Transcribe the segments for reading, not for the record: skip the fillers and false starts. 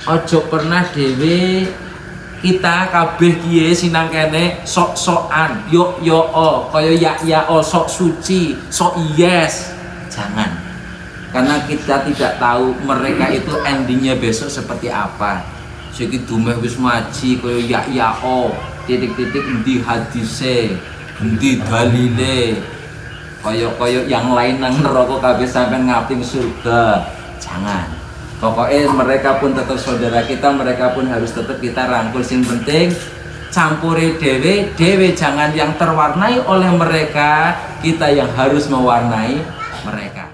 ojo pernah dhewe kita kabeh kiye sinang kene sok-sokan yo kaya ya sok suci sok yes. Jangan, karena kita tidak tahu mereka itu endingnya besok seperti apa. Saiki dumeh wis ngaji kaya ya titik-titik endi hadise endi dalile kaya yang lain nang neraka kabeh sampean ngaping surga. Jangan. Pokoknya mereka pun tetap saudara kita, mereka pun harus tetap kita rangkul. Sing penting campuri dewe, jangan yang terwarnai oleh mereka, kita yang harus mewarnai mereka.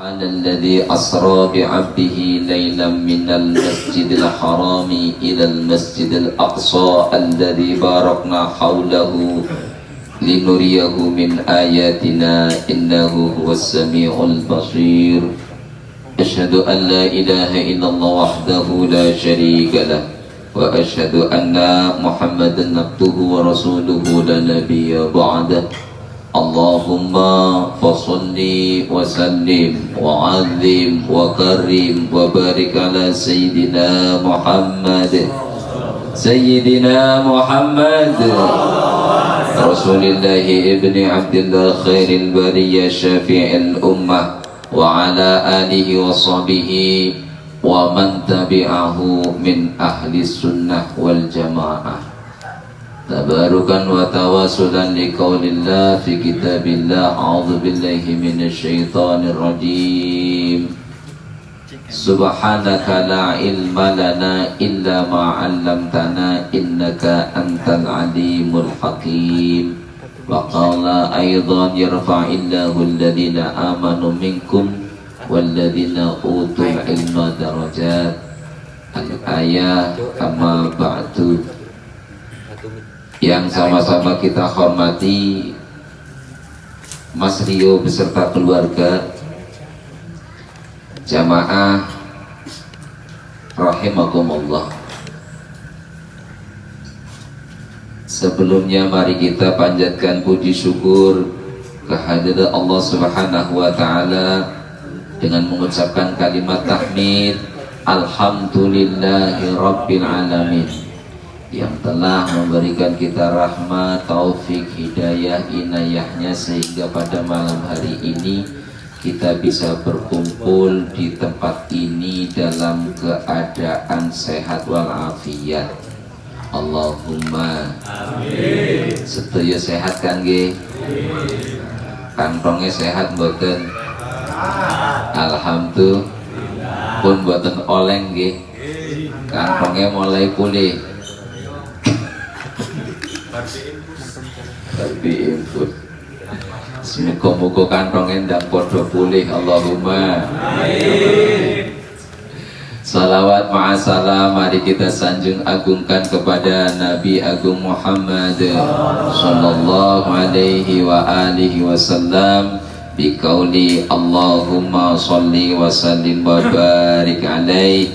الذي أسرى بعبده ليلا من المسجد الحرام إلى المسجد الأقصى الذي باركنا حوله لنريه من آياتنا إنه هو السميع البصير أشهد أن لا إله إلا الله وحده لا شريك له وأشهد أن محمدا عبده ورسوله لا نبي بعده اللهم فصل وسلم وعظم وكرم وبارك على سيدنا محمد رسول الله ابن عبد الله خير البرية شافع الأمة وعلى آله وصحبه ومن تبعه من أهل السنة والجماعة تباركا وتواصلا لقول الله في كتاب الله أعوذ بالله من الشيطان الرجيم سبحانك لا علم لنا إلا ما علمتنا إنك أنت العليم الحكيم وقال أيضا يرفع الله الذين آمنوا منكم والذين أوتوا العلم درجات الآية أما بعد. Yang sama-sama kita hormati Mas Rio beserta keluarga, jamaah rahimakumullah. Sebelumnya mari kita panjatkan puji syukur kehadirat Allah Subhanahu wa taala dengan mengucapkan kalimat tahmid alhamdulillahi rabbil alamin, yang telah memberikan kita rahmat, taufik, hidayah, inayahnya sehingga pada malam hari ini kita bisa berkumpul di tempat ini dalam keadaan sehat walafiat. Allahumma amin. Sedaya sehat kan nggih? Kantongnya sehat mboten? Alhamdulillah. Pun mboten oleng nggih. Kantongnya mulai pulih. Tapi input semoga-moga kantongnya ndang podo pulih. Allahumma amin. Salawat ma'asalam mari kita sanjung agungkan kepada Nabi Agung Muhammad sallallahu alaihi wa alihi wasallam biqauli Allahumma sholli wa sallim wa barik alaihi,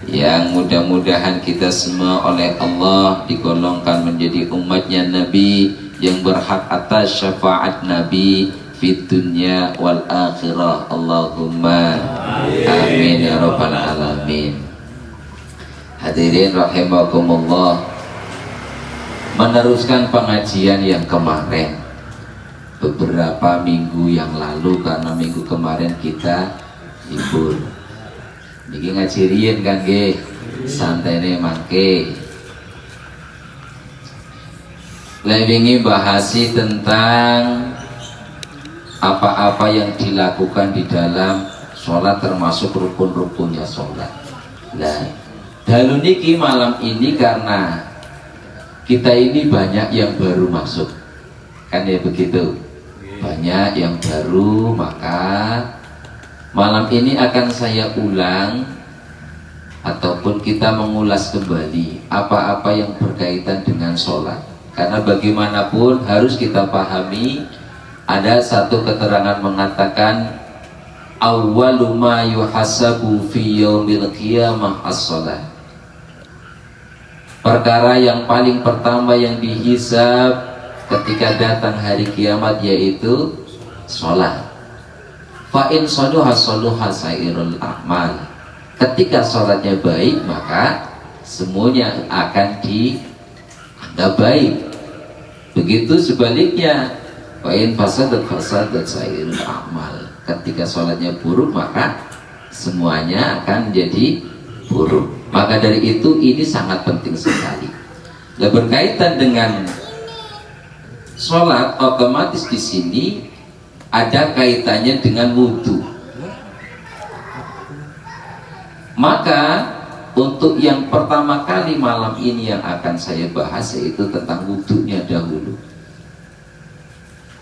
yang mudah-mudahan kita semua oleh Allah digolongkan menjadi umatnya Nabi yang berhak atas syafaat Nabi fid dunya wal akhirah. Allahumma amin ya rabbal alamin. Hadirin rahimakumullah, meneruskan pengajian yang kemarin beberapa minggu yang lalu, karena minggu kemarin kita libur. Niki ngaji riyen kan nggih, santene mangke. Wingi bahasi tentang apa-apa yang dilakukan di dalam sholat termasuk rukun-rukunnya sholat. Nah, dalu niki malam ini karena kita ini banyak yang baru masuk, kan ya begitu, banyak yang baru, maka malam ini akan saya ulang ataupun kita mengulas kembali apa-apa yang berkaitan dengan sholat. Karena bagaimanapun harus kita pahami, ada satu keterangan mengatakan awwalu ma yuhasabu fi yaumil qiyamah as-shalah. Perkara yang paling pertama yang dihisab ketika datang hari kiamat yaitu sholat. Fa in shaluha shaluha sairul a'mal. Ketika sholatnya baik, maka semuanya akan dianggap baik. Begitu sebaliknya, fa in fasadat fasadat sairul a'mal. Ketika sholatnya buruk, maka semuanya akan jadi buruk. Maka dari itu ini sangat penting sekali. Nah, berkaitan dengan sholat, otomatis di sini ada kaitannya dengan wudhu. Maka untuk yang pertama kali malam ini yang akan saya bahas yaitu tentang wudhunya dahulu.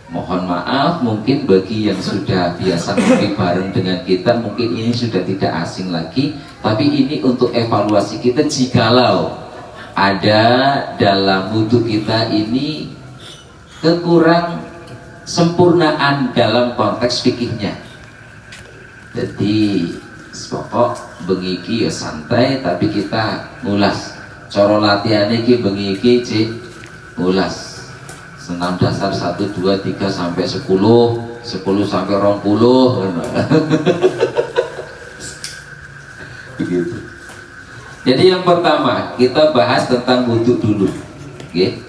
Mohon maaf mungkin bagi yang sudah biasa ngopi bareng dengan kita mungkin ini sudah tidak asing lagi, tapi ini untuk evaluasi kita jikalau ada dalam wudhu kita ini kekurang sempurnaan dalam konteks fikihnya. Jadi pokok bengi ya santai tapi kita ngulas. Cara latihan iki bengi iki cik ngulas. Senam dasar 1 2 3 sampai 10, 10 sampai 20. Begitu. Jadi yang pertama kita bahas tentang wudhu dulu. Oke.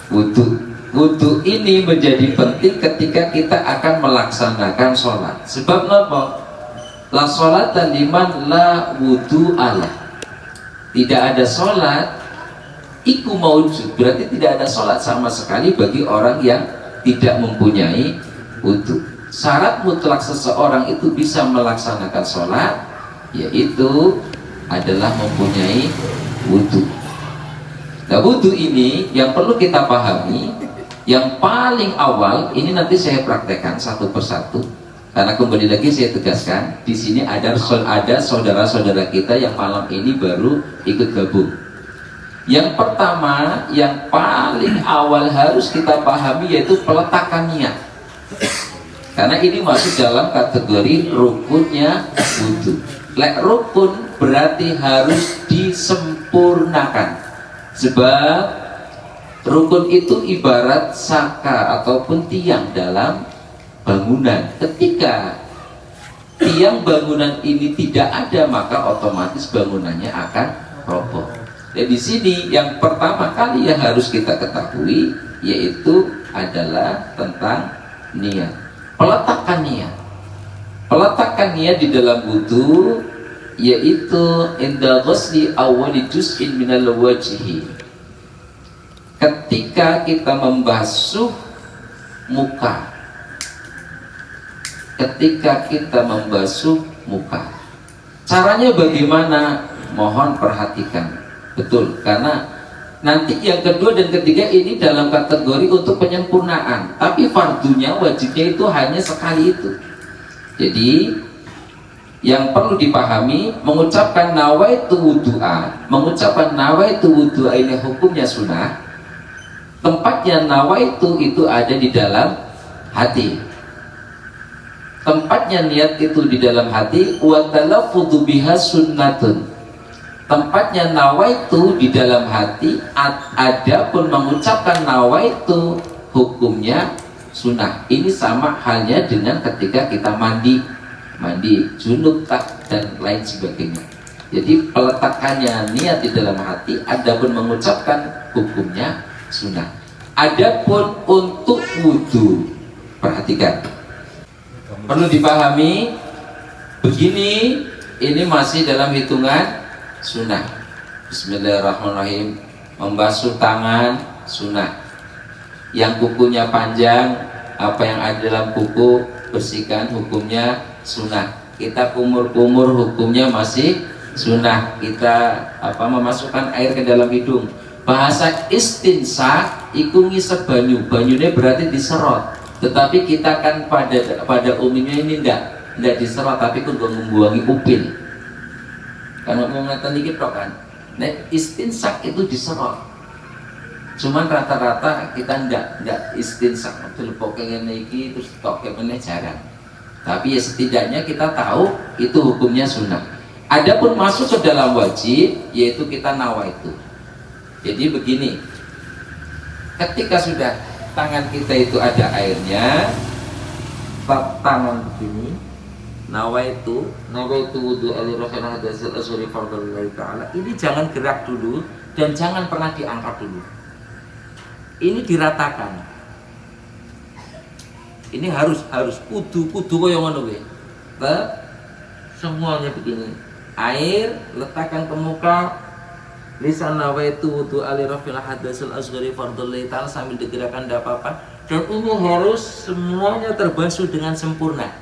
Wudhu ini menjadi penting ketika kita akan melaksanakan sholat. Sebab apa? La sholata liman la wudhu ala. Tidak ada sholat iku maujud, berarti tidak ada sholat sama sekali bagi orang yang tidak mempunyai wudhu. Syarat mutlak seseorang itu bisa melaksanakan sholat yaitu adalah mempunyai wudhu. Nah, wudhu ini yang perlu kita pahami. Yang paling awal ini nanti saya praktekkan satu persatu karena kembali lagi saya tegaskan di sini ada saudara-saudara kita yang malam ini baru ikut gabung. Yang pertama yang paling awal harus kita pahami yaitu peletakan niat, karena ini masuk dalam kategori rukunnya wudhu. Lek rukun berarti harus disempurnakan, sebab rukun itu ibarat saka ataupun tiang dalam bangunan. Ketika tiang bangunan ini tidak ada, maka otomatis bangunannya akan roboh. Dan di sini yang pertama kali yang harus kita ketahui yaitu adalah tentang niat. Peletakan niat. Peletakan niat di dalam wudhu yaitu inda ghusli awwali juz'in minal wajhi. Ketika kita membasuh muka, caranya bagaimana? Mohon perhatikan betul, karena nanti yang kedua dan ketiga ini dalam kategori untuk penyempurnaan, tapi fardunya, wajibnya itu hanya sekali itu. Jadi yang perlu dipahami, mengucapkan nawaitu wudu'a, mengucapkan nawaitu wudu'a ini hukumnya sunnah. Tempatnya nawaitu itu ada di dalam hati. Tempatnya niat itu di dalam hati. Wa talaffudzu biha sunnatun. Tempatnya nawaitu di dalam hati. Adapun mengucapkan nawaitu hukumnya sunnah. Ini sama halnya dengan ketika kita mandi junub tak dan lain sebagainya. Jadi peletakannya niat di dalam hati. Adapun mengucapkan hukumnya sunnah. Adapun untuk wudhu, perhatikan, perlu dipahami begini, ini masih dalam hitungan sunnah. Bismillahirrahmanirrahim. Membasuh tangan sunnah. Yang kukunya panjang, apa yang ada dalam kuku bersihkan, hukumnya sunnah. Kita kumur-kumur, hukumnya masih sunnah. Kita memasukkan air ke dalam hidung. Bahasa istinsak iku ngisep banyu, banyunya berarti diserot. Tetapi kita kan pada umumnya ini tidak diserot, tapi kudu membuangi upil. Karena ngomongin dikit kan. Nah, istinsak itu diserot. Cuman rata-rata kita tidak istinsak. Betul pokoknya iki terus toke meneh jarang. Tapi ya setidaknya kita tahu itu hukumnya sunnah. Adapun masuk ke dalam wajib yaitu kita nawaitu. Jadi begini, ketika sudah tangan kita itu ada airnya, tangan begini, nawaitu wudu alirafil hadasil asuri fardhulillahi ta'ala. Ini jangan gerak dulu dan jangan pernah diangkat dulu. Ini diratakan. Ini harus kudu kaya ngono kuwi. Semuanya begini. Air letakkan ke muka, lisan nawaitu wudu alirafil hadasil asghari fardhulillahi ta'ala sambil digerakkan tidak apa-apa. Dan ini harus semuanya terbasuh dengan sempurna.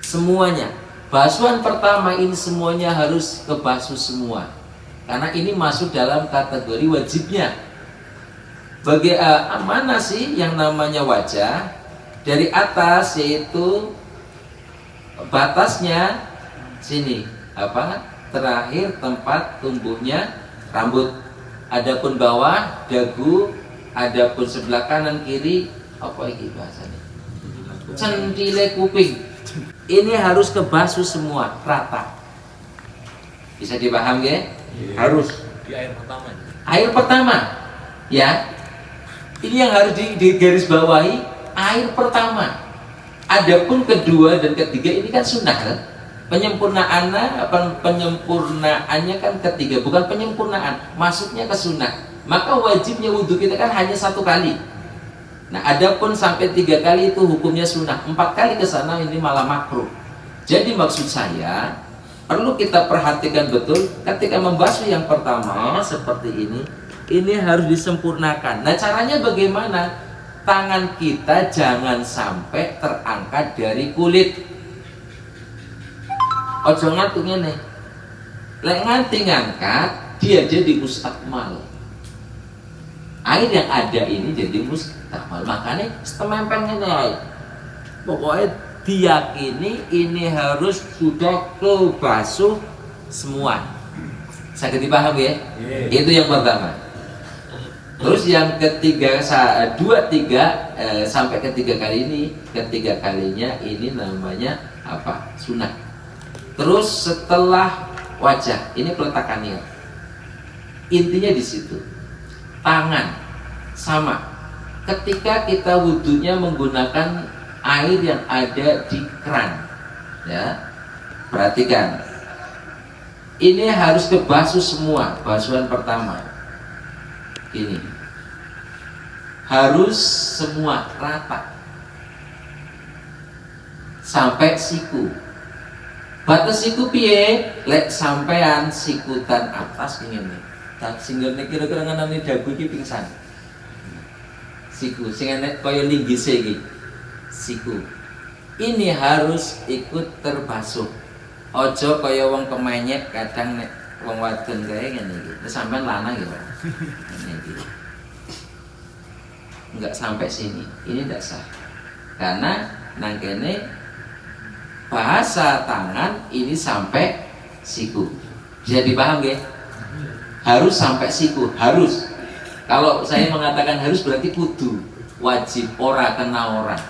Semuanya. Basuhan pertama ini semuanya harus kebasuh semua. Karena ini masuk dalam kategori wajibnya. Bagi mana sih yang namanya wajah? Dari atas yaitu batasnya sini terakhir tempat tumbuhnya rambut. Adapun bawah dagu, adapun sebelah kanan kiri apa ini bahasanya? Centile kuping. Ini harus kebasuh semua rata. Bisa dipaham ya? Harus Di air pertama. air pertama ya. Ini yang harus digarisbawahi, air pertama. Adapun kedua dan ketiga ini kan sunnah kan? Penyempurnaannya kan ketiga, bukan penyempurnaan, masuknya ke sunnah. Maka wajibnya wudhu kita kan hanya 1 kali. Nah, adapun sampai 3 kali itu hukumnya sunnah. 4 kali ke sana ini malah makruh. Jadi maksud saya perlu kita perhatikan betul ketika membasuh yang pertama seperti ini harus disempurnakan. Nah, caranya bagaimana? Tangan kita jangan sampai terangkat dari kulit. Ojo ngantuk ngene. Lek nganti ngangkat, dia jadi mustakmal. Air yang ada ini jadi mustakmal. Makanya setemempeng ngene. Pokoknya diyakini ini harus sudah kebasuh semua. Saya dipaham ya? Itu yang pertama. Terus yang ketiga, 2, 3 sampai ketiga kali ini, ketiga kalinya ini namanya apa? Sunnah. Terus setelah wajah, ini peletakannya. Intinya di situ. Tangan sama. Ketika kita wudhunya menggunakan air yang ada di keran, ya, perhatikan. Ini harus kebasuh semua. Basuhan pertama. Ini harus semua rata sampai siku. Batas siku piye? Lek sampean sikutan atas ngene. Tak singgone kira-kira nganane dagu iki pingsan. Siku sing enek kaya linggise iki. Siku. Ini harus ikut terbasuh. Ojo kaya wong kemenyek kadang nek wong wadon kae ngene iki. Nek sampean lanang ya. Enggak sampai sini, ini tidak sah karena nang kene bahasa tangan ini sampai siku. Bisa dipaham ya? Harus sampai siku, harus. Kalau saya mengatakan harus berarti kudu, wajib, ora kena orang,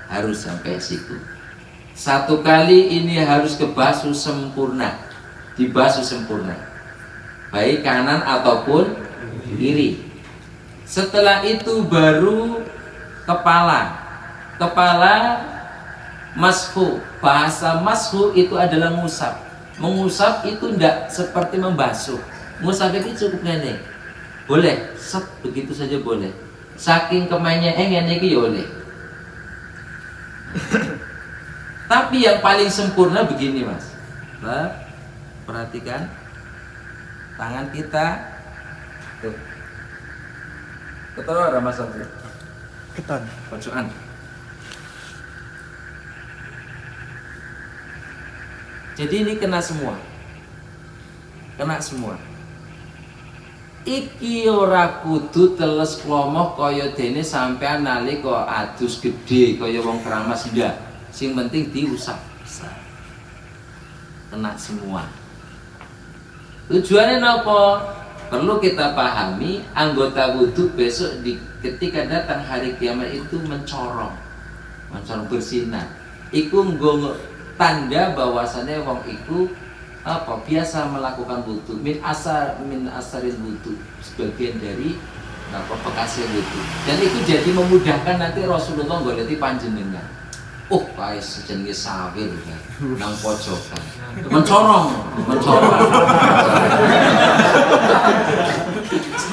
harus sampai siku. 1 kali ini harus kebasuh sempurna, dibasuh sempurna, baik kanan ataupun kiri. Setelah itu baru kepala. Kepala mashu. Bahasa mashu itu adalah ngusap. Mengusap itu tidak seperti membasuh. Ngusap itu cukup ngene. Boleh, set begitu saja boleh. Saking kemenye ngene iki ya boleh. Tapi yang paling sempurna begini, Mas. Perhatikan tangan kita. Tuh. Keton ora Mas Abdi? Keton. Pojokan. Jadi ini kena semua. Kena semua. Iki ora kudu teles klomoh kaya dene sampean nalika adus gede kaya wong keramas ndak. Sing penting diusap. Kena semua. Tujuannya napa? Perlu kita pahami, anggota wudhu besok ketika datang hari kiamat itu mencorong bersinar. Iku nggo tanda bahwasannya wong iku biasa melakukan wudu min asaril wudu, sebagian dari bekasnya wudu, dan itu jadi memudahkan nanti Rasulullah goleti panjenengan. Kae sejenenge sawir nang pojokan mencorong.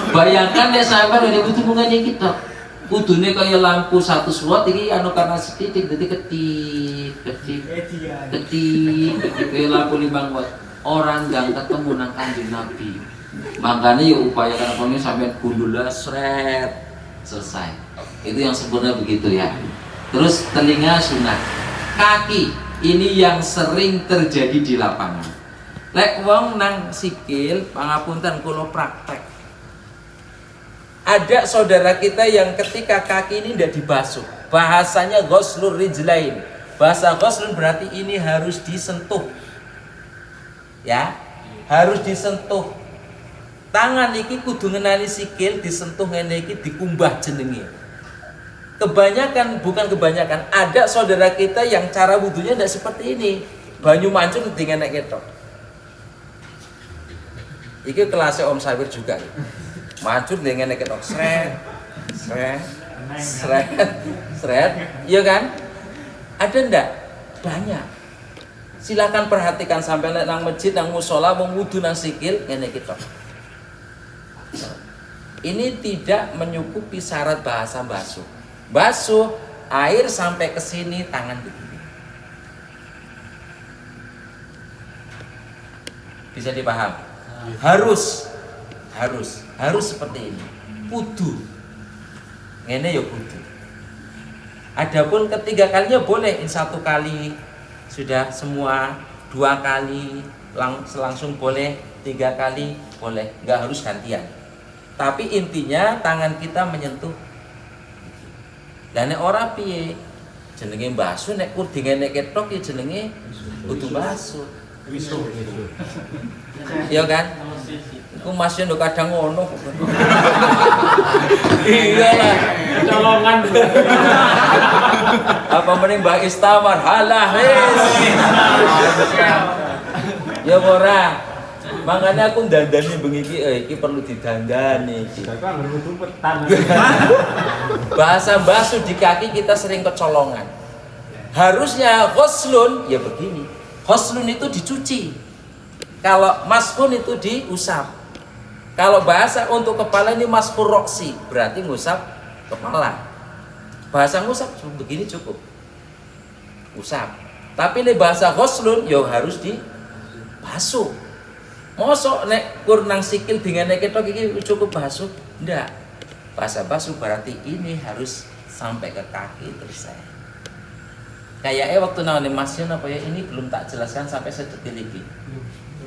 Bayangkan nek sampean ngene wudu mungane kita kudune kaya lampu 100 watt iki karena setitik dadi ketip kaya lampu 5 watt. Orang nggak ketemu nang Kanjeng Nabi. Makanya ya upayakan apa ini sampai gundula seret selesai. Itu yang sempurna begitu ya. Terus telinga sunat. Kaki ini yang sering terjadi di lapangan. Lek wong nang sikil pangapunten kula praktek. Ada saudara kita yang ketika kaki ini tidak dibasuh, bahasanya ghuslur rijlain. Bahasa ghuslun berarti ini harus disentuh. Ya, harus disentuh. Tangan iki kudu ngenani sikil, disentuh ngene iki dikumbah jenenge. Ada saudara kita yang cara wudunya tidak seperti ini. Banyu mancur dengan nek ketok. Iki kelasnya Om Sawir juga. Mancur dengan nek ketok sret. Iya kan? Ada ndak? Banyak. Silakan perhatikan sampai nang masjid, nang musola, wong wudu nang sikil ngene ketok. Ini tidak menyukupi syarat bahasa basuh air sampai ke sini, tangan begini. Bisa dipaham? Harus seperti ini. Kudu. Ngene ya kudu. Adapun ketiga kalinya boleh, satu kali sudah semua, 2 kali langsung boleh, 3 kali boleh, nggak harus gantian. Tapi intinya tangan kita menyentuh. Dan nek ora piye? Jenenge basuh nek kudinge nek ketok ya jenenge kudu basuh. Iya kan? Iku masih ndok kadang ngono. Iyalah, colongan. Apa mending Mbak Istamar halah wis. Ya ora. Makanya aku dandani bengi iki perlu didandani iki. Bahasa basuh di kaki kita sering kecolongan. Harusnya ghuslun ya begini. Ghuslun itu dicuci. Kalau mashun itu diusap. Kalau bahasa untuk kepala ini mashur roksi, berarti ngusap kepala. Bahasa ngusap begini cukup. Usap. Tapi ini bahasa ghuslun ya harus dibasuh. Mosok nek kur nang sikil dengan nek ketok iki cukup basuh? Ndak. Bahasa basuh berarti ini harus sampai ke kaki terus saya. Kayaknya waktu nang Mas Yon apa ya, ini belum tak jelaskan sampai sedetil ini.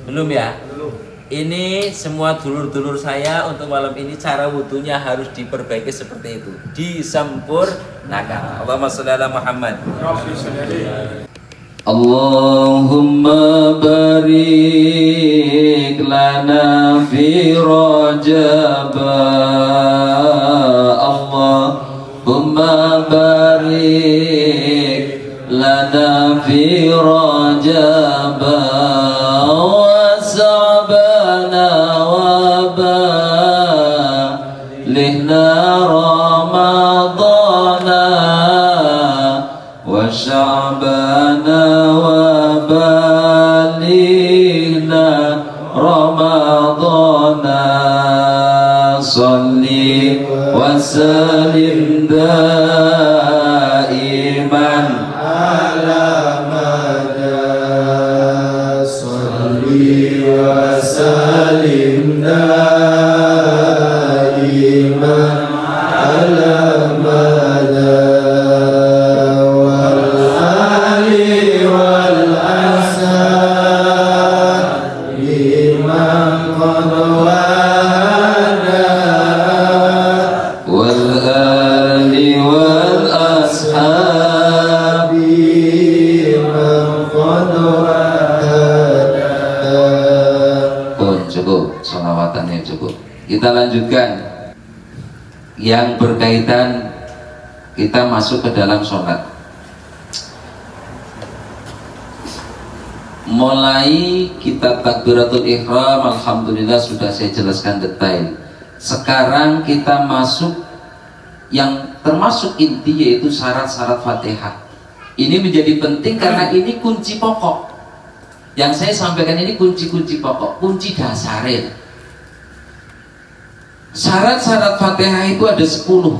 Belum ya? Belum. Ini semua dulur-dulur saya untuk malam ini cara wudunya harus diperbaiki seperti itu. Disempurnakan. Allahumma sholli ala Muhammad. Allahumma barik lana fi Rajab. Allahumma barik lana fi Rajab wa sa'bana wa balihna Ramadana wa sya'bana wa balihna Ramadana salli wa sallim daiman ala mada salli wa sallim daiman ala mada Kita lanjutkan yang berkaitan, kita masuk ke dalam sholat. mulai kita takbiratul ihram, alhamdulillah sudah saya jelaskan detail. Sekarang kita masuk yang termasuk inti, yaitu syarat-syarat Fatihah. Ini menjadi penting karena ini kunci pokok. Yang saya sampaikan ini kunci-kunci pokok, kunci dasarnya. Syarat-syarat Fatihah itu ada 10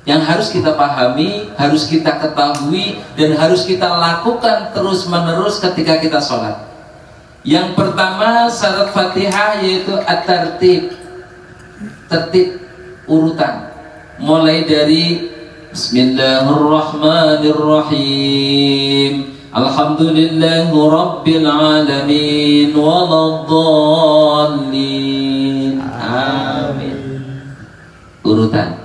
yang harus kita pahami, harus kita ketahui, dan harus kita lakukan terus-menerus ketika kita sholat. Yang pertama syarat Fatihah yaitu at-tartib, tertib urutan, mulai dari Bismillahirrahmanirrahim, Alhamdulillahi Rabbil Alamin, Waladdallin, amin. Urutan.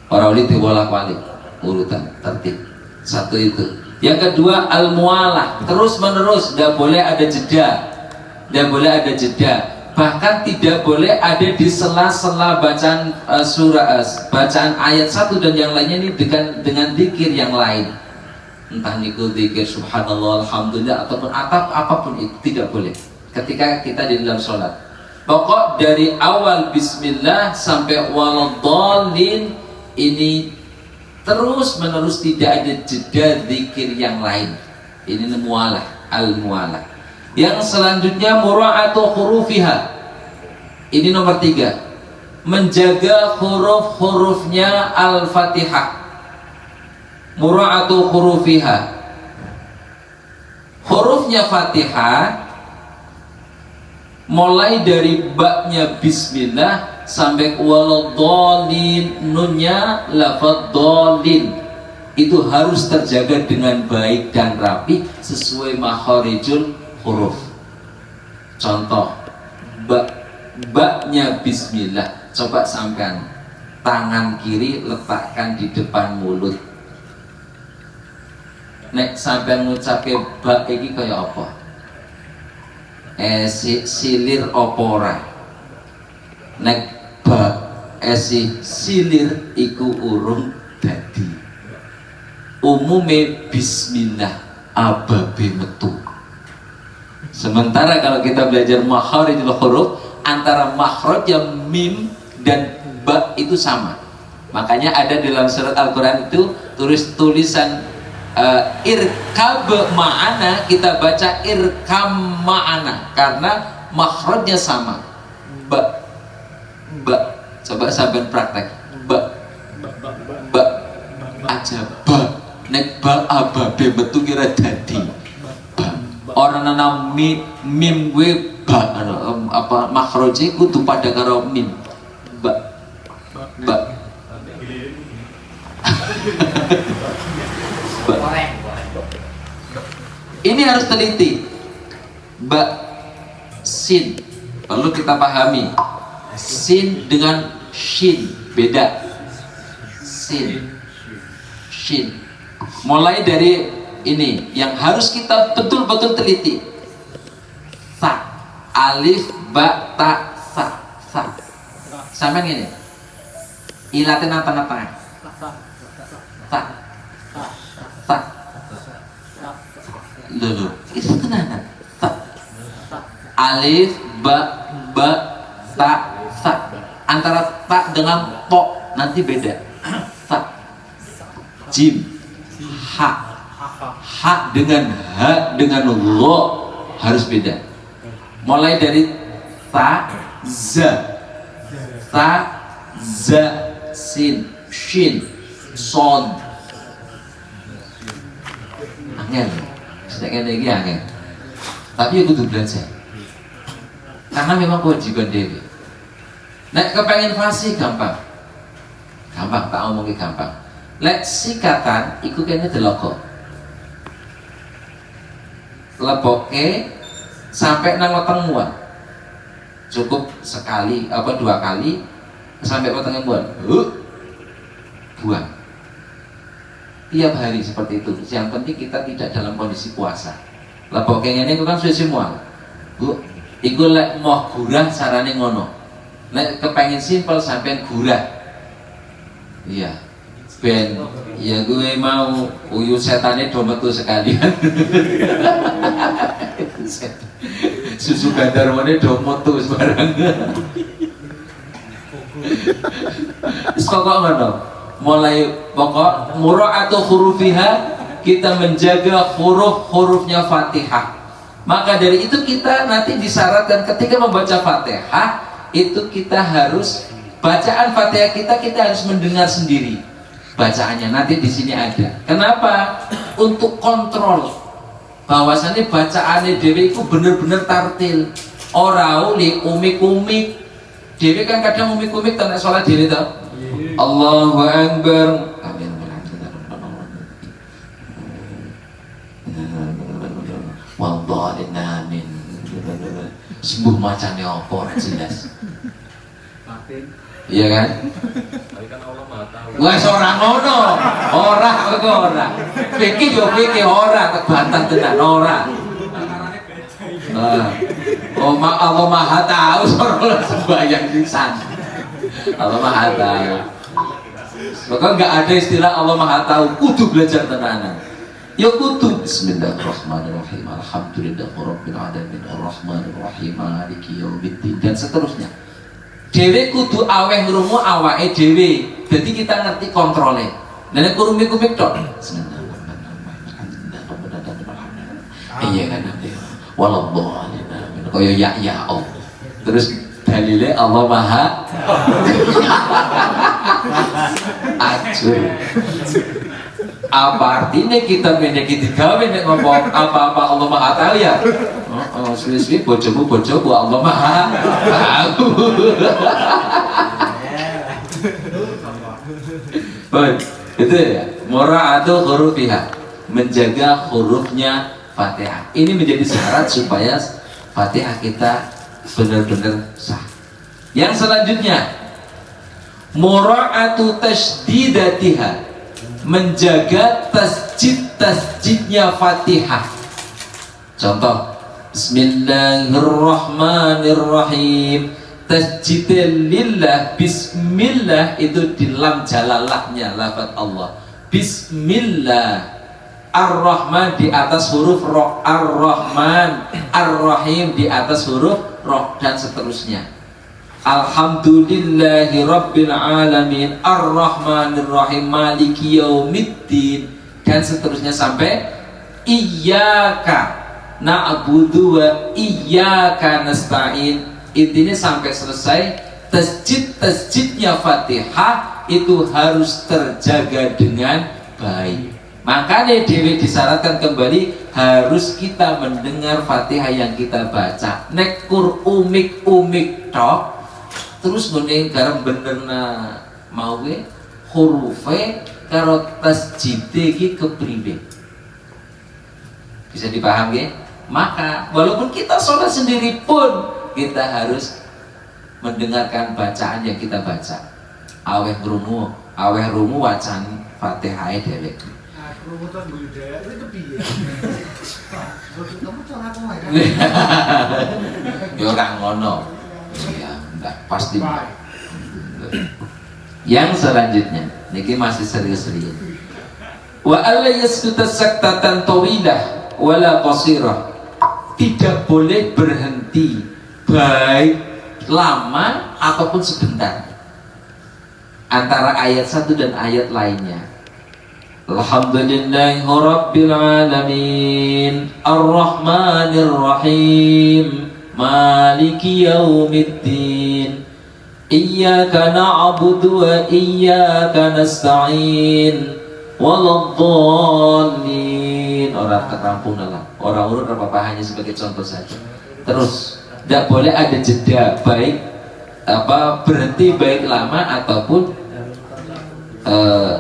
Orang ini dibolak-balik, urutan, tertib. Satu itu. Yang kedua al-mualah, terus menerus, tidak boleh ada jeda, tidak boleh ada jeda. Bahkan tidak boleh ada di sela-sela bacaan bacaan ayat satu dan yang lainnya ini dengan zikir yang lain. Entah niku zikir subhanallah, alhamdulillah, ataupun apapun itu tidak boleh. Ketika kita di dalam sholat, pokok dari awal bismillah sampai waladdallin ini terus menerus, tidak ada jeda zikir yang lain. Ini mualah, al-mualah. Yang selanjutnya mura'atu hurufiha. Ini nomor 3, menjaga huruf-hurufnya al-Fatihah. Mura'atu hurufiha, hurufnya Fatihah mulai dari baknya bismillah sampai waladdallin, nunnya lafadz dallin, itu harus terjaga dengan baik dan rapi sesuai makharijul huruf. Contoh, baknya bismillah, coba sampean tangan kiri letakkan di depan mulut. Nek sampean ngucapke bak iki kaya apa? Silir opora. Nek ba silir iku urung dadi. Umume bismillah ababe metu. Sementara kalau kita belajar makharijul huruf, antara makhraj yang mim dan ba itu sama. Makanya ada dalam surat Al-Quran itu tulisan irkab ma'ana, kita baca irkam ma'ana karena makhrajnya sama. Ba, coba sampai praktek ba aja ba, nek ba ababe metu kira dadi ba. Orang nana mim gue ba, apa makhrajnya kudu pada karo mim ba. Ini harus teliti. Ba, sin perlu kita pahami. Sin dengan shin beda. Shin. Mulai dari ini yang harus kita betul-betul teliti. Sa, alif, ba, ta, sa. Sama ini. Ilatin apa-apa. Sa. Dulu itu tenanan. Alif, ba, ta, sa. Antara ta dengan po nanti beda. Ta, jim, ha dengan ha dengan lo harus beda. Mulai dari ta, za, sin, shin, son. Angel. Sedangkan lagi angin, tapi aku tuh belajar karena memang kewajiban dewi. Nek kepengen fasih gampang, tak omongin gampang. Lek sikatan, ikut kayaknya deloko, leboke sampai nang weteng cukup sekali apa 2 kali sampai weteng buang. Tiap hari seperti itu. Yang penting kita tidak dalam kondisi puasa. Lah pokoknya ini kan sudah semua. Bu, iku lek mau gurah carane ngono. Lek kepengen simpel sampean gurah. Iya. Ben ya gue mau uyu setane do metu sekalian. Susu gandarwane do metu sembarang. Wis pokok ngono. Mulai pokok mura'atu hurufiha, kita menjaga huruf-hurufnya Fatihah. Maka dari itu kita nanti disyaratkan ketika membaca Fatihah itu kita harus bacaan Fatihah kita harus mendengar sendiri bacaannya. Nanti di sini ada. Kenapa? Untuk kontrol bahwasannya bacaannya dewe itu bener-bener tartil. Ora uli umik-umik. Dewe kan kadang umik-umik tanda sholat dewe tau. Allahu Akbar. Amin. Wallahi amin. Sembuh macamnya apa ora jelas. Iya kan? Wes ora ngono. Ora kok ora. Pikir yo pikir ora kebantah tenan ora. Oh Allah Maha Tahu soal sembahyang sisan. Allah Maha Tahu. Maka enggak ada istilah Allah Maha Tahu, kudu belajar tenanan. Ya kudu. Bismillahirrahmanirrahim. Alhamdulillahirabbil alamin arrahmanir rahim maliki yaumiddin dan seterusnya. Dewe kudu aweh ngrungu awake dhewe. Jadi kita ngerti kontrole. Nek kurumik-kumik tok. Iya kan nanti. Wallahualam. Kaya ya Allah. Terus dalile Allah Maha Ajur. Apa artinya kita menjadi digawe nek ngomong apa-apa Allah Maha Tahu ya? Suwi-suwi bojomu Allah Maha Tahu. Baik, itu ya. Mura'atu hurufiha, menjaga hurufnya Fatihah. Ini menjadi syarat supaya Fatihah kita benar-benar sah. Yang selanjutnya, mura'atu tasdidatiha, menjaga tasjid-tasjidnya Fatihah. Contoh, Bismillahirrahmanirrahim. Tasjid lillah, bismillah itu di lam jalalahnya lafaz Allah. Bismillah. Ar-Rahman di atas huruf roh, Ar-Rahman, Ar-Rahim di atas huruf roh dan seterusnya. Alhamdulillahi Rabbil Alamin Ar-Rahmanir Rahim Maliki Yaumiddin dan seterusnya sampai Iyyaka na'budu wa iyyaka nasta'in. Intinya sampai selesai tasjid-tasjidnya Fatihah itu harus terjaga dengan baik. Makanya dewe disyaratkan kembali harus kita mendengar Fatihah yang kita baca. Nekur umik tok terus ngene garam benerna mawe hurufe karo tasjide iki kepriwe. Bisa dipahami? Maka walaupun kita sholat sendiri pun kita harus mendengarkan bacaan yang kita baca. Aweh rungu wacan Fatihah dhewe. Ya ora ngono. Ya enggak pasti. Yang selanjutnya, niki masih serius-serius. Wa alla yaskuta saktatan tawilah wala qasirah. Tidak boleh berhenti baik lama ataupun sebentar antara ayat satu dan ayat lainnya. Alhamdulillahirabbil alamin arrahmanir rahim maliki yaumiddin iyyaka na'budu wa iyyaka nasta'in waladdallin. Orang kerampung lah, orang urut apa hanya sebagai contoh saja. Terus tidak boleh ada jeda baik berhenti baik lama ataupun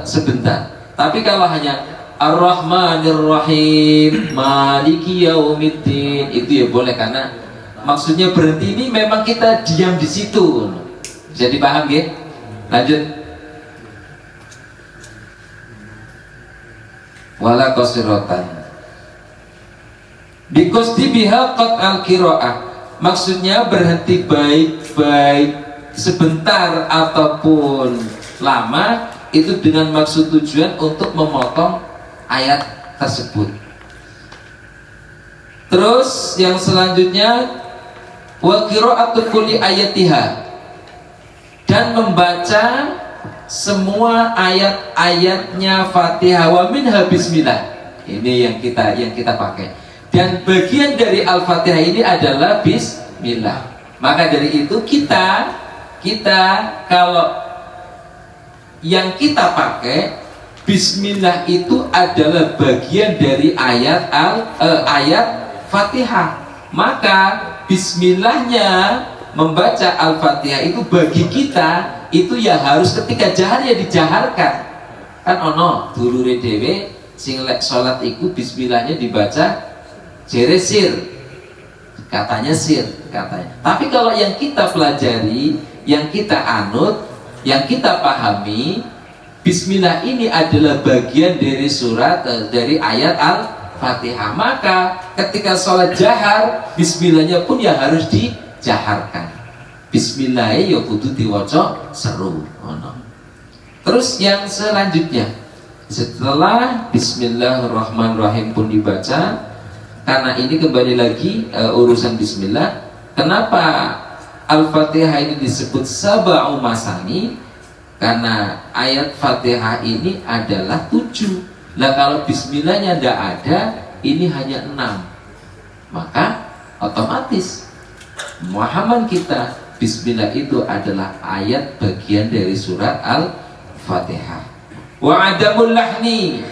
sebentar. Tapi kalau hanya Ar-Rahmanir Rahim Maliki Yaumiddin itu ya boleh, karena maksudnya berhenti ini memang kita diam di situ. Bisa dipaham ya? Lanjut. Wala qasiratan biqasdi biha qat al-qiraah. Maksudnya berhenti baik-baik sebentar ataupun lama itu dengan maksud tujuan untuk memotong ayat tersebut. Terus yang selanjutnya wa qira'atu kulli ayatiha, dan membaca semua ayat-ayatnya Fatihah, wa minha bismillah. Ini yang kita pakai. Dan bagian dari Al-Fatihah ini adalah bismillah. Maka dari itu kita kalau yang kita pakai bismillah itu adalah bagian dari ayat Fatihah. Maka bismillahnya membaca Al-Fatihah itu bagi kita itu ya harus ketika jahar ya dijaharkan. Kan ono dulure dhewe sing lek salat iku bismillahnya dibaca jere sir. Katanya sir, katanya. Tapi kalau yang kita pelajari, yang kita anut, yang kita pahami, bismillah ini adalah bagian dari dari ayat Al-Fatihah. Maka ketika sholat jahar, bismillahnya pun ya harus dijaharkan. Bismillahnya ya kudu diwaca seru. Terus yang selanjutnya, setelah bismillahirrahmanirrahim pun dibaca, karena ini kembali lagi urusan bismillah. Kenapa Al-Fatihah ini disebut sab'u masani? Karena ayat Fatihah ini adalah 7. Lah kalau bismillahnya tidak ada, ini hanya 6. Maka otomatis pemahaman kita bismillah itu adalah ayat bagian dari surat Al-Fatihah. Wa adamul lahni.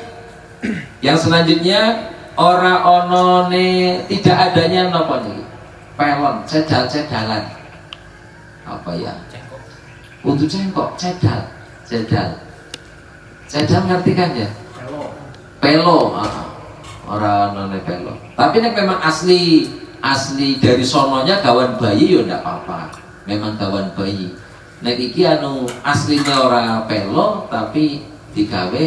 Yang selanjutnya ora onone, tidak adanya napa niki? Pelon, cedal-cedalan. Apa ya? Untuk cengkok, cedal. Cedal ngerti kan ya? Pelo. Ora onone pelo. Tapi nek memang asli dari sononya gawan bayi ya ndak apa-apa. Memang gawan bayi. Nek iki aslinya ora pelo tapi digawe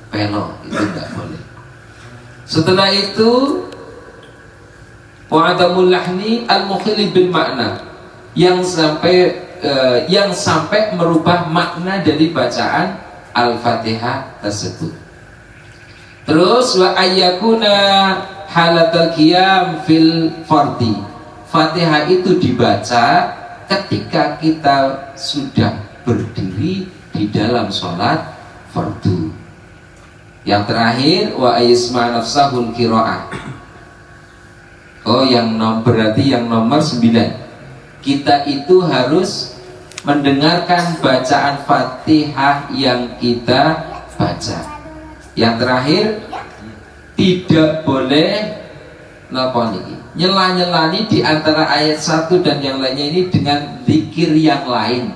pelo, itu ndak boleh. Setelah itu wa'adamul lahni al-mukhili bil makna, yang sampai merubah makna dari bacaan Al-Fatihah tersebut. Terus wa ayyakuna halatal qiyam fil fardi. Fatihah itu dibaca ketika kita sudah berdiri di dalam sholat fardu. Yang terakhir wa ayyisma nafsahul qiraah. Berarti yang nomor 9. Kita itu harus mendengarkan bacaan Fatihah yang kita baca. Yang terakhir, tidak boleh nyela-nyelani di antara ayat 1 dan yang lainnya ini dengan zikir yang lain,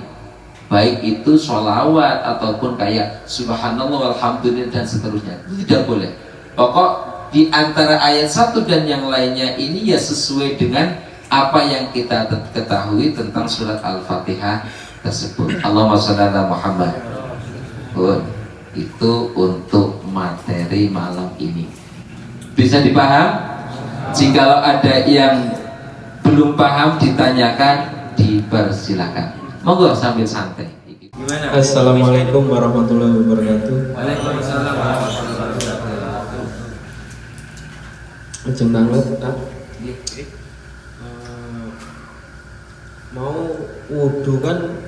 baik itu sholawat ataupun kayak subhanallah walhamdulillah dan seterusnya. Itu tidak boleh. Pokok di antara ayat 1 dan yang lainnya ini ya sesuai dengan apa yang kita ketahui tentang surat Al-Fatihah tersebut. Allahumma shalli ala Muhammad. Itu untuk materi malam ini. Bisa dipaham? Jikalau ada yang belum paham ditanyakan, dipersilakan. Monggo sambil santai. Gimana? Assalamualaikum warahmatullahi wabarakatuh. Waalaikumsalam warahmatullahi wabarakatuh. Ajeng banget, Kak. Mau wudu kan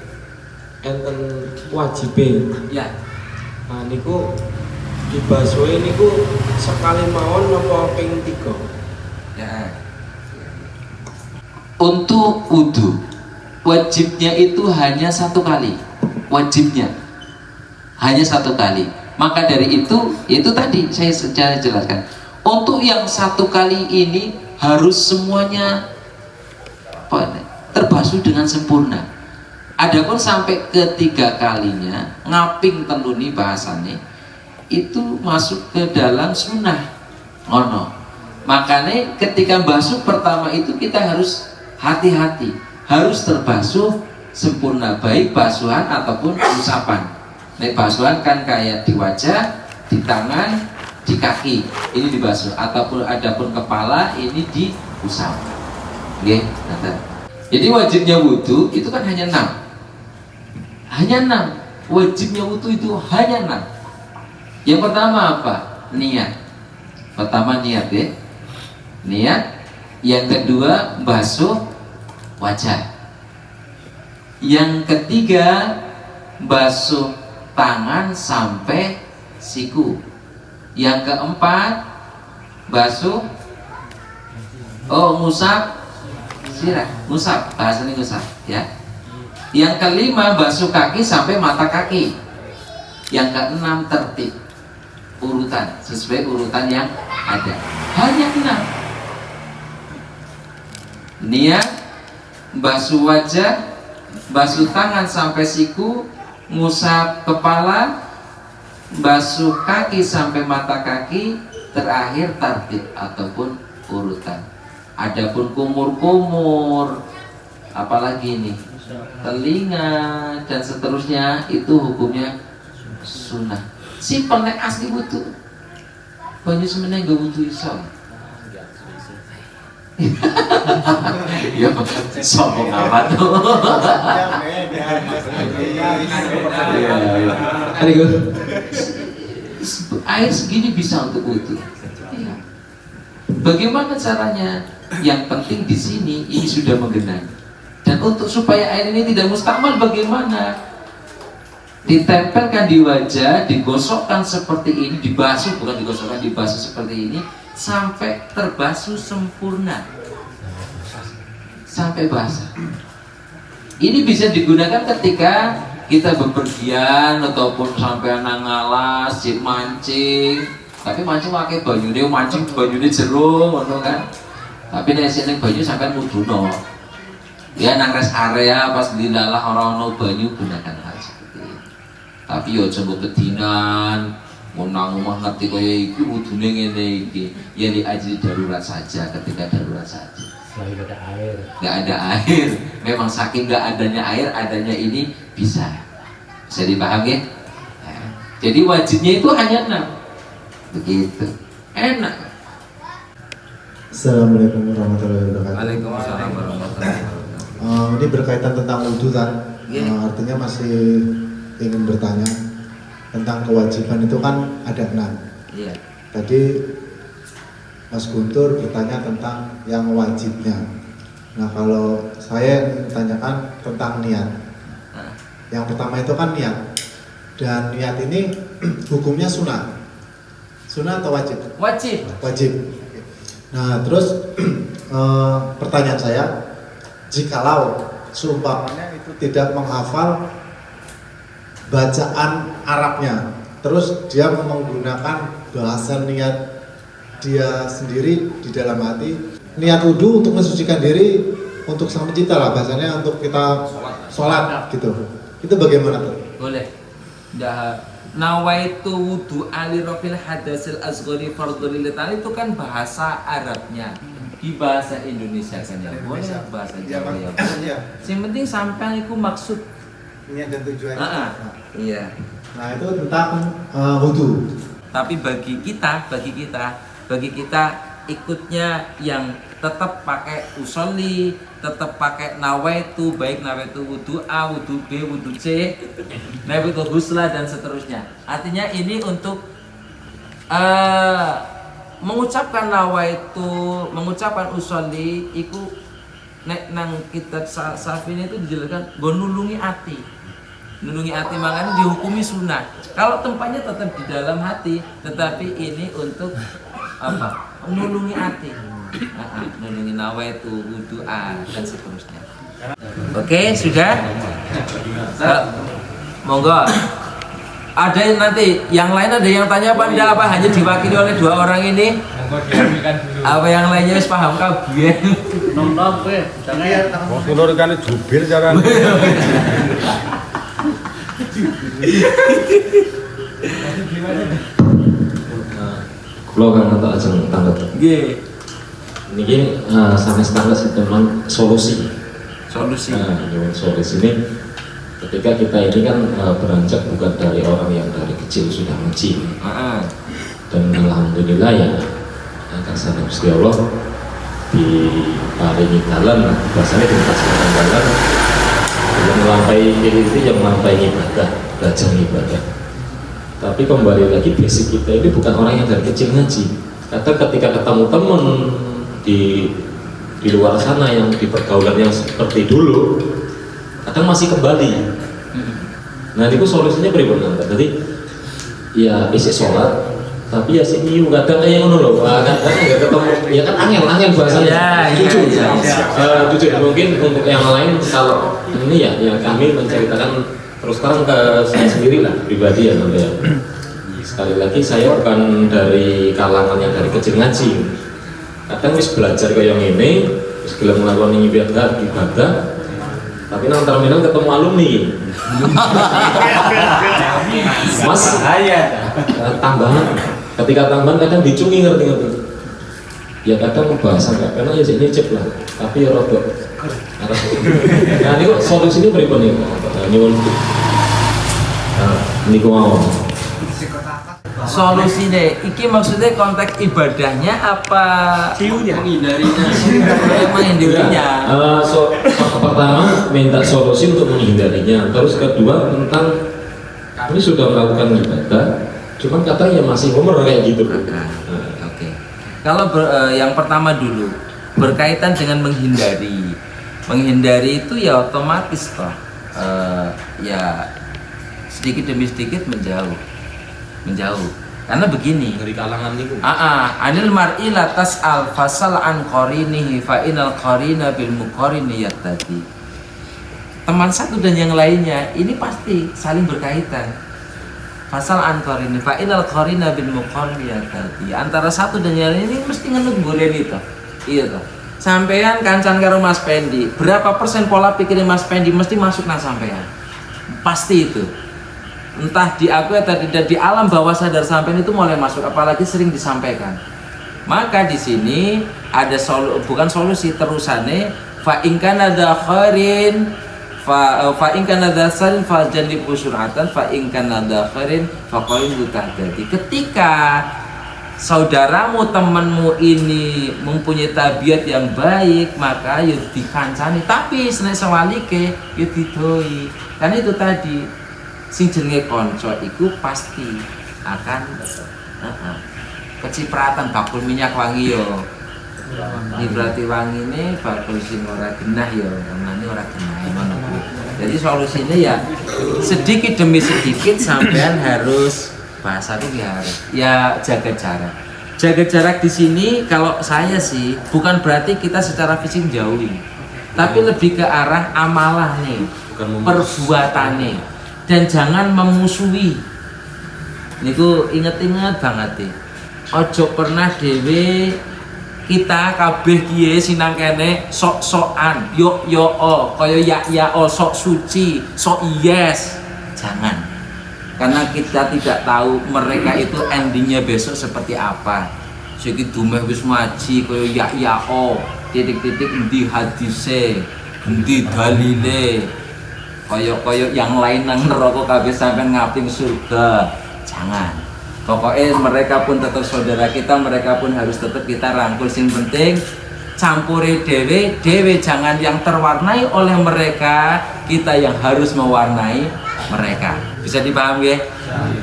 enten wajibin. Ya. Nah niku dibasuhi niku sekali mawon napa ping 3? Ya. Untuk wudu wajibnya itu hanya 1 kali. Wajibnya hanya 1 kali. Maka dari itu tadi saya secara jelaskan. Untuk yang 1 kali ini harus semuanya terbasuh dengan sempurna. Adapun sampai ke 3 kalinya ngaping tenuni bahasane itu masuk ke dalam sunnah. Makanya ketika basuh pertama itu kita harus hati-hati, harus terbasuh sempurna, baik basuhan ataupun usapan. Nek basuhan kan kayak di wajah, di tangan, di kaki, ini dibasuh, ataupun adapun kepala ini diusap. Oke, Jadi wajibnya wudhu itu kan hanya 6. Hanya 6. wajibnya wudu itu hanya 6. Yang pertama apa? Niat. Pertama niat ya, niat. Yang kedua basuh wajah. Yang ketiga basuh tangan sampai siku. Yang keempat basuh ngusap sirah, ngusap, bahasanya ngusap ya. Yang kelima basuh kaki sampai mata kaki. Yang keenam tertib urutan sesuai urutan yang ada. Hanya 6. Niat, basuh wajah, basuh tangan sampai siku, ngusap kepala, basuh kaki sampai mata kaki, terakhir tertib ataupun urutan. Adapun kumur-kumur, apalagi ini telinga dan seterusnya, itu hukumnya sunnah. Simpel nek asli butuh. Banyak sebenarnya nggak butuh iso. Ya sombong apa tuh? Air segini bisa untuk wudhu. Bagaimana caranya? Yang penting di sini ini sudah menggenang. Dan untuk supaya air ini tidak mustakmal, bagaimana? Ditempelkan di wajah, digosokkan seperti ini, dibasuh, bukan digosokkan, dibasuh seperti ini sampai terbasuh sempurna, sampai basah. Ini bisa digunakan ketika kita bepergian ataupun sampai nang alas, mancing. Tapi mancing pakai banyune, mancing banyune jero ngono kan. Tapi nek sing banyu sampean mudhuno. Ya nang rest area pas dilalah ora ono banyu, gunakan hal seperti ini. Tapi yo aja mbok bedinan, mau nang omah ngerti kaya iki wudune ngene iki. Ya di ajri darurat saja, ketika darurat saja. Nggak ada air. Nggak ada air. Memang saking nggak adanya air, adanya ini bisa dipahami. Nah, jadi wajibnya itu hanya 6. Begitu. Enak. Assalamualaikum warahmatullahi wabarakatuh. Waalaikumsalam warahmatullahi wabarakatuh. Ini berkaitan tentang wudhu kan. Yeah. Artinya masih ingin bertanya tentang kewajiban itu kan ada 6. Iya. Tadi Mas Guntur bertanya tentang yang wajibnya. Nah kalau saya ingin tanyakan tentang niat. Yang pertama itu kan niat. Dan niat ini hukumnya sunnah. Sunnah atau wajib? Wajib. Wajib. Nah terus pertanyaan saya, jikalau seumpamanya itu tidak menghafal bacaan Arabnya, terus dia menggunakan bahasa niat dia sendiri di dalam hati, niat wudhu untuk mensucikan diri, untuk sang pencipta lah bahasanya, untuk kita sholat gitu, itu bagaimana tuh? Boleh. Nawaitu wudu ali rafil hadasil asghari fardhu lillahi, itu kan bahasa Arabnya. Di bahasa Indonesia kan ya boleh, bahasa Jawa ya boleh. Yang penting sampai itu maksud Niat dan tujuannya. Iya. Nah itu tentang wudhu. Tapi bagi kita ikutnya yang tetap pakai usolli, tetap pakai nawaitu, baik nawaitu wudu A, wudu B, wudu C, nawaitu husla dan seterusnya. Artinya ini untuk mengucapkan nawaitu, mengucapkan usolli, itu nek nang kitab Safin itu dijelaskan nggo nulungi ati. Nulungi hati, makanya dihukumi sunnah. Kalau tempatnya tetap di dalam hati, tetapi ini untuk apa? Nulungi hati, nulungi nawaitu, wudu'a dan seterusnya. Oke, sudah? Monggo. Ada yang nanti, yang lain ada yang tanya apa enggak, apa hanya diwakili oleh 2 orang ini? Apa yang lainnya wis paham kabeh? Nonton kowe, jangan. Wong dulur kan jubir carane. Kalau kan untuk ajeng tanggat. Nggih. Niki sanes tanggat teman solusi. Solusi. Nah, solusi ini ketika kita ini kan beranjak bukan dari orang yang dari kecil sudah ngaji. Dan alhamdulillah ya kasih Gusti Allah diparingi dalan, bahasanya dikasih dalan dalam sampai itu yang sampai ibadah, belajar ibadah. Tapi kembali lagi basic kita ini bukan orang yang dari kecil ngaji. Kadang ketika ketemu temen di luar sana yang di pergaulan yang seperti dulu, kadang masih kembali. Nah itu solusinya bagaimana? Jadi ya isi sholat, tapi ya si niu kadang kayak ngono loh, kadang nggak ketemu, ya kan angel bahasanya. Jujur mungkin untuk yang lain kalau ini ya kami menceritakan terus terang ke saya sendiri lah pribadi ya nanti ya. Sekali lagi saya bukan dari kalangan yang dari kecil ngaji. Kadang wis belajar kayak yang ini, wis gelem melakukan ibadah, tapi nang terminal ketemu alumni. Mas, tambahan. Ketika tambahan kadang dicungi ngerti. Ya kadang bahasa nggak, karena ya sih nyicip lah. Tapi ya rodok. Nah ini kok solusinya berapa nih? Nyuwun. Nah, ini kok mau. Solusinya, iki maksudnya konteks ibadahnya apa? Menghindarinya. Pertama minta solusi untuk menghindarinya. Terus kedua tentang kami sudah melakukan ibadah, cuman katanya masih umur kayak gitu. Oke. Kalau yang pertama dulu berkaitan dengan menghindari itu ya otomatis toh ya sedikit demi sedikit menjauh. Karena begini. Dari kalangan itu. Anil mar'i la tas'al fasal an qarinihi fa inal qarina bil muqarini yattadi. Teman satu dan yang lainnya ini pasti saling berkaitan. Fasal an qarini fa inal qarina bil muqarini yattadi. Antara satu dan yang lain ini mesti ngenut goleni to. Iya toh. Sampean kancan karo Mas Pendi, berapa persen pola pikirnya Mas Pendi mesti masuk nang sampean. Pasti itu. Entah diakui atau tidak, di alam bawah sadar sampean itu mulai masuk, apalagi sering disampaikan. Maka di sini ada bukan solusi terusannya fa in kana dzakharin fa in kana dzakharin fa janibu sur'atan fa in kana dzakharin fa qalin mutahdati. Ketika saudaramu, temanmu ini mempunyai tabiat yang baik, maka yuk dikancani, tapi senek sewalike yuk didoi. Karena itu tadi sing jenenge konco iku pasti akan kecipratan bakul minyak wangi yo. Ini berarti wangi ini bakul sing ora genah yo, namanya ora genah ngono. Jadi solusinya ya sedikit demi sedikit sampean harus bahasa itu ya jaga jarak. Jaga jarak di sini kalau saya sih bukan berarti kita secara fisik jauhi, tapi lebih ke arah amalah nih, perbuatannya. Dan jangan memusuhi. Niku inget-inget banget deh. Ojo pernah dewe kita kabeh kiye sinang kene sok-sokan, yo kaya ya sok suci, sok yes. Jangan. Karena kita tidak tahu mereka itu endingnya besok seperti apa. Siki dumeh wis ngaji kaya ya titik-titik endi hadise, endi dalile. Koyok yang lain nang neraka kabeh sampean ngaping surga. Jangan. Pokoknya mereka pun tetap saudara kita, mereka pun harus tetap kita rangkul. Sing penting campuri dewe jangan yang terwarnai oleh mereka, kita yang harus mewarnai mereka. Bisa dipahami ya?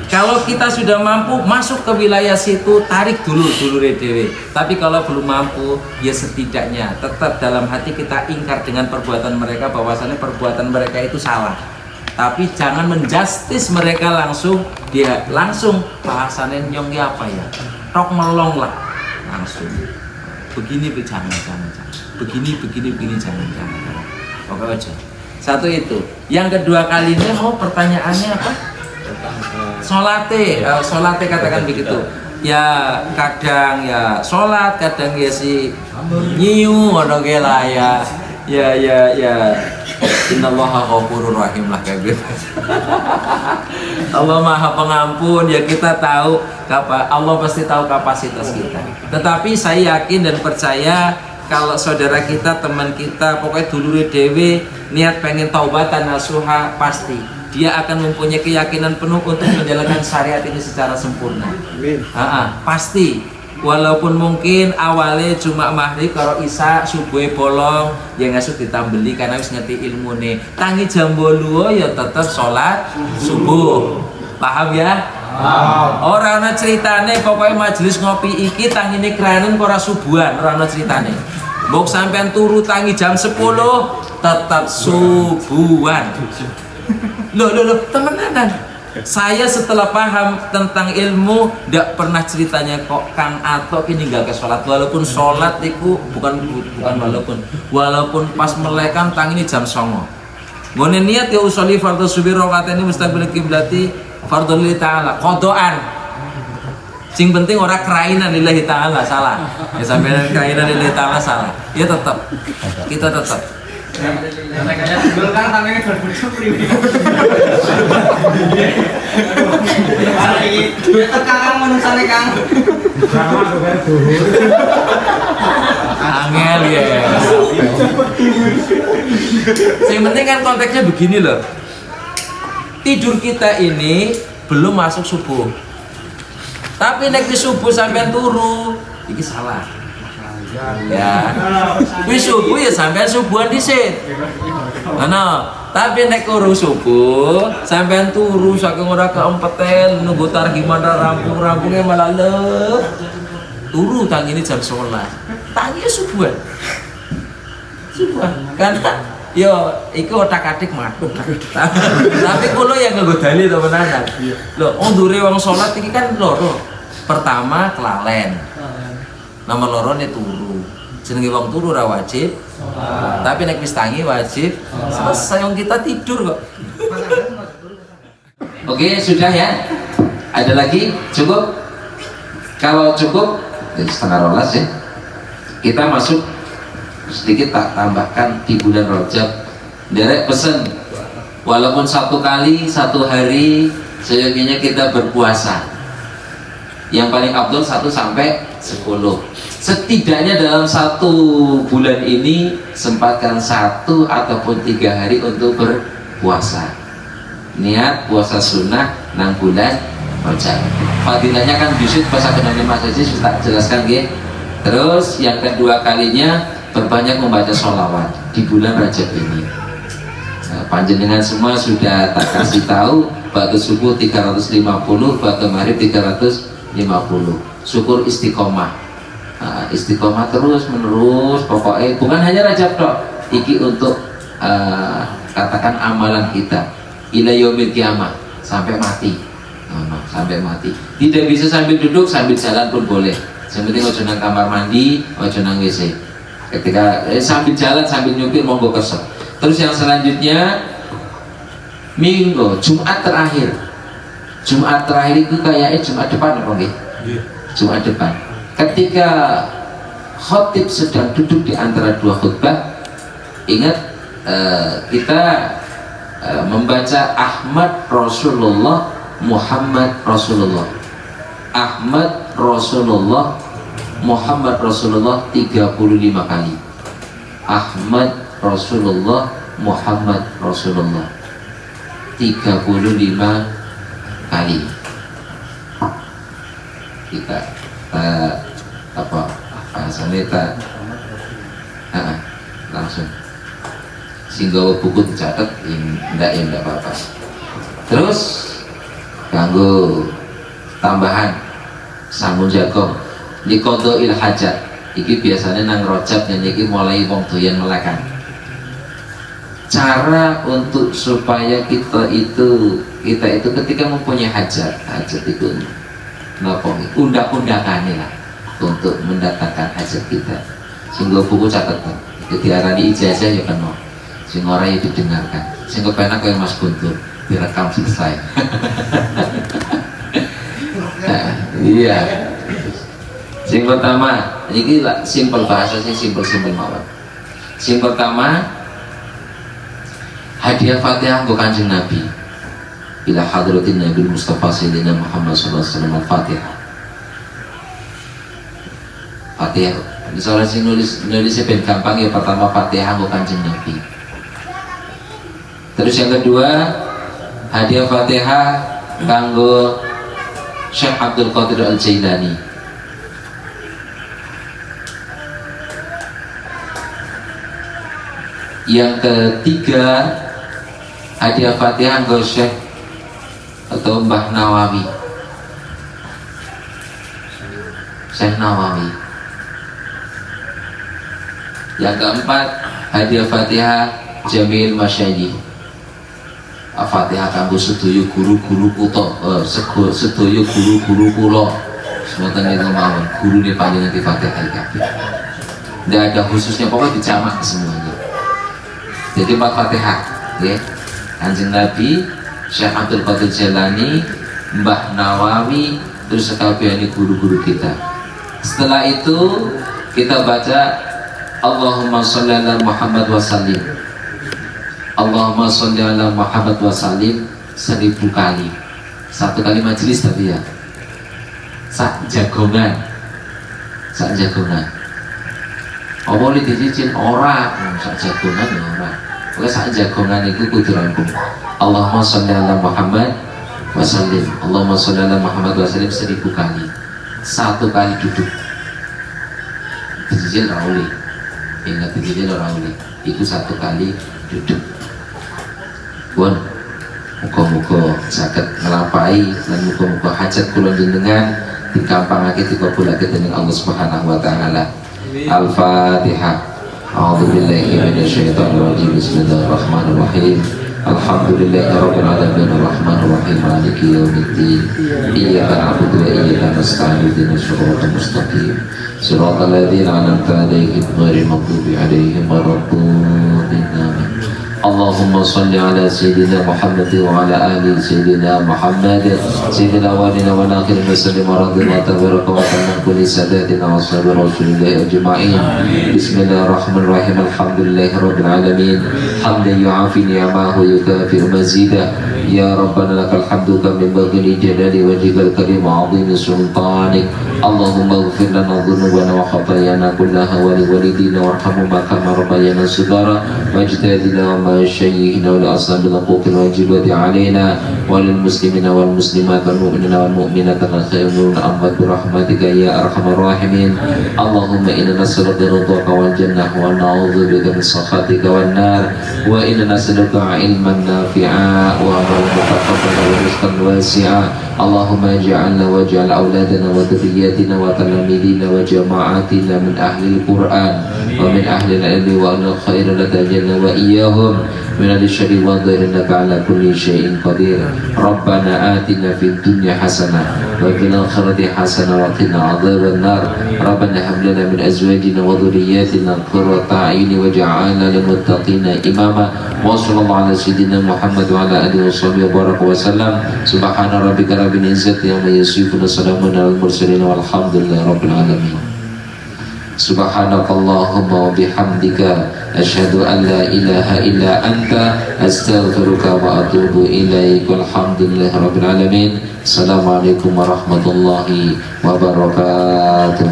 Kalau kita sudah mampu masuk ke wilayah situ, tarik dulu dewe. Tapi kalau belum mampu, ya setidaknya tetap dalam hati kita ingkar dengan perbuatan mereka, bahwasannya perbuatan mereka itu salah. Tapi jangan menjustis mereka langsung, dia langsung bahasannya nyonggi apa ya? Tok melong lah langsung. Begini jangan. Begini jangan. Oke aja. Satu itu. Yang kedua kalinya pertanyaannya apa? Solate katakan begitu. Ya kadang ya sholat, kadang ya si nyiu ngono ge lah ya. Innallaha ghafurur rahim lah kayak gitu. Allah Maha Pengampun, ya kita tahu Allah pasti tahu kapasitas kita. Tetapi saya yakin dan percaya kalau saudara kita, teman kita, pokoknya dulure dewe niat pengen taubatan nasuha, pasti dia akan mempunyai keyakinan penuh untuk menjalankan syariat ini secara sempurna. Pasti walaupun mungkin awalnya cuma maghrib karo isya subuhe bolong ya ngasuk ditambeli karena wis ngerti ilmune tangi jam 8 ya tetep sholat subuh. Paham ya? Ora ana ceritane pokoknya majelis ngopi iki tangine keranen ora subuhan, ora ana ceritane. Mbok sampean turu tangi jam 10 tetap subuhan. Loh, temenan. Saya setelah paham tentang ilmu ndak pernah ceritanya kok Kang Ato ki ninggal ke sholat, walaupun sholat itu bukan walaupun pas melekan tangine jam 09.00. Ngene niat ya usolli fardhu subhi rakaatani mustaqbil kiblati fardhu lillahi ta'ala qodoan. Sing penting ora kerainan lillahi ta'ala salah. Ya sampeyan kerainan lillahi ta'ala salah. Ya tetap kita tetap Kayaknya dulu kan tangannya berbujuk priwi. Kang menusane Kang. angel ya. Yang penting kan konteksnya begini loh. Tidur kita ini belum masuk subuh. Tapi nek di subuh sampean turu, iki salah. Ya, wis subuh ya sampean subuhan dhisik. Tapi nek urung subuh, sampean turu saking ora keempeten nunggu gimana rampung-rampungnya malah turu tangine jam 11. Tangi subuhan. Karena yo iku otak-atik matuk. Tapi kula yang nggo dalil to menanan. Lho, ndure wong salat iki kan loro. Pertama kelalen. Nomor loro ne turu. Jenenge wong turu ora wajib. Tapi nek wis tangi wajib. Selesai wong kita tidur kok. Oke, sudah ya. Ada lagi? Cukup? Kalau cukup, setengah 12 ya. Kita masuk sedikit tak tambahkan di bulan Rajab. Derek pesen, walaupun satu kali satu hari seyogianya kita berpuasa. Yang paling abdul 1 sampai 10. Setidaknya dalam 1 bulan ini sempatkan 1 ataupun 3 hari untuk berpuasa. Niat puasa sunnah nang bulan Rajab. Fadilahnya kan justru pas akan Mas Haji sudah jelaskan ya. Terus yang kedua kalinya berbanyak membaca sholawat di bulan Rajab ini. Nah, panjenengan semua sudah tak kasih tahu. Waktu subuh 350, waktu maghrib 350. Syukur istiqomah. Nah, istiqomah terus menerus. Pokoknya bukan hanya Rajab dok. Iki untuk katakan amalan kita. Ila yaumil qiyamah sampai mati. Sampai mati. Tidak bisa sambil duduk, sambil jalan pun boleh. Yang penting ojo nang kamar mandi, ojo nang WC. Ketika sambil jalan sambil nyupir monggo kesel. Terus yang selanjutnya Minggu Jumat terakhir. Jumat terakhir itu kayaknya Jumat depan apa nggih? Jumat depan. Ketika khotib sedang duduk di antara 2 khutbah, ingat kita membaca Ahmad Rasulullah, Muhammad Rasulullah. Ahmad Rasulullah, Muhammad Rasulullah 35 kali. Ahmad Rasulullah, Muhammad Rasulullah 35 kali. Kita apa bahasanya kita langsung sehingga buku dicatat enggak apa-apa. Terus kanggo tambahan sambung jagong liqadha'il hajat iki biasanya nang Rajab nyanyi iki mulai wong doyan melekan. Cara untuk supaya kita itu ketika mempunyai hajat itu napa undang-undangane lah untuk mendatangkan hajat kita. Sehingga buku catatan itu diarani ijazah ya kena, sing ora ya didengarkan, sing kepenak kaya Mas Guntur direkam selesai. Nah, iya. Sing pertama, ini simpel bahasa sih simpel mawon. Sing pertama hadiah Fatihah untuk Kanjeng Nabi. Ila hadratin Nabi Mustafa Sayyidina Muhammad sallallahu alaihi wasallam Al-Fatihah. Fatihah. Misalnya sing nulis ben gampang ya pertama Fatihah untuk Kanjeng Nabi. Terus yang kedua hadiah Fatihah kanggo Syekh Abdul Qadir Al-Jailani. Yang ketiga, hadiah Fatihah ke Syekh atau Mbah Nawawi. Syekh Nawawi. Yang keempat, hadiah Fatihah Jamil Masyayikh. Fatihah kanggo sedaya guru-guru kuto, sedaya guru-guru kula. Semoten niku mawon, gurune panjenengan di Fatihah kabeh. Tidak ada khususnya, pokoknya dijamak semuanya. Jadi 4 Fatihah, nggih. Kanjeng Nabi, Syekh Abdul Qadir Jailani, Mbah Nawawi, terus sekalian guru-guru kita. Setelah itu kita baca Allahumma sholli ala Muhammad wa sallim. Allahumma sholli ala Muhammad wa sallim 1000 kali. 1 kali majelis tapi ya. Sak jagongan. Apa boleh dicicil ora, sak jagongan ya ora. Pokoke sak jagongan iku kudu rangkum. Allahumma sholli ala Muhammad wa sallim. Allahumma sholli ala Muhammad wa sallim 1000 kali. 1 kali duduk. Dicicil ora oleh. Ingat dicicil ora oleh. Iku 1 kali duduk. Pun muga-muga saged nglampahi lan muga-muga hajat kula jenengan dikampangake dikabulake dening Allah Subhanahu wa taala. Al-Fatihah. A'udzu billahi minasyaitonir rajim. Bismillahirrahmanirrahim. Alhamdulillahirabbil alamin arrahmanir rahim maliki yaumiddin. Iyyaka na'budu wa iyyaka nasta'in ihdinas siratal mustaqim. Siratal ladzina an'amta 'alaihim ghairil maghdubi 'alaihim waladdallin. Allahumma salli ala Sayyidina Muhammad wa ala ali Sayyidina Muhammad Sayyidina awalina wa akhirin wa sallim wa radina tabaraka wa ta'ala kulli sadatina wa sahabi rasulillahi ajma'in. Bismillahirrahmanirrahim. Alhamdulillahi rabbil alamin. Hamdan yu'afi ni'amahu yukafi'u mazidah. Ya Rabbana lakal hamdu kama yanbaghi li jalali wajhikal karim wa 'azimi sultanik. Allahumma ighfir lana dhunubana wa khatayana kullaha wa li walidina warhamhuma kama rabbayana shighara wajtahidna wa شيخنا ولأصحاب الحقوق الواجبة علينا وللمسلمين والمسلمات والمؤمنين والمؤمنات الخيرون أموات برحمتك يا أرحم الراحمين. اللهم إنا نسألك رضاك والجنة ونعوذ بك من سخطك والنار وإنا نسألك علما نافعا وعملا متقبلا ورزقا واسعا. اللهم اجعلنا واجعل أولادنا وذرياتنا وتلاميذنا وجماعاتنا من أهل القرآن ومن أهل العلم وأهل الخير لتجعلنا وإياهم من الشر والضير إنك على كل شيء قدير. ربنا آتنا في الدنيا حسنة وفي الآخرة حسنة وقنا عذاب النار. ربنا هب لنا من أزواجنا وذرياتنا قرة أعين واجعلنا للمتقين إماما. وصلى الله على سيدنا محمد وعلى آله وصحبه وبارك وسلم. سبحان ربك رب العزة عما يصفون وسلام على المرسلين والحمد لله رب العالمين. Subhanakallahumma wa bihamdika asyhadu an la ilaha illa anta astaghfiruka wa atubu ilaik. Walhamdulillahi rabbil alamin. Assalamualaikum warahmatullahi wabarakatuh.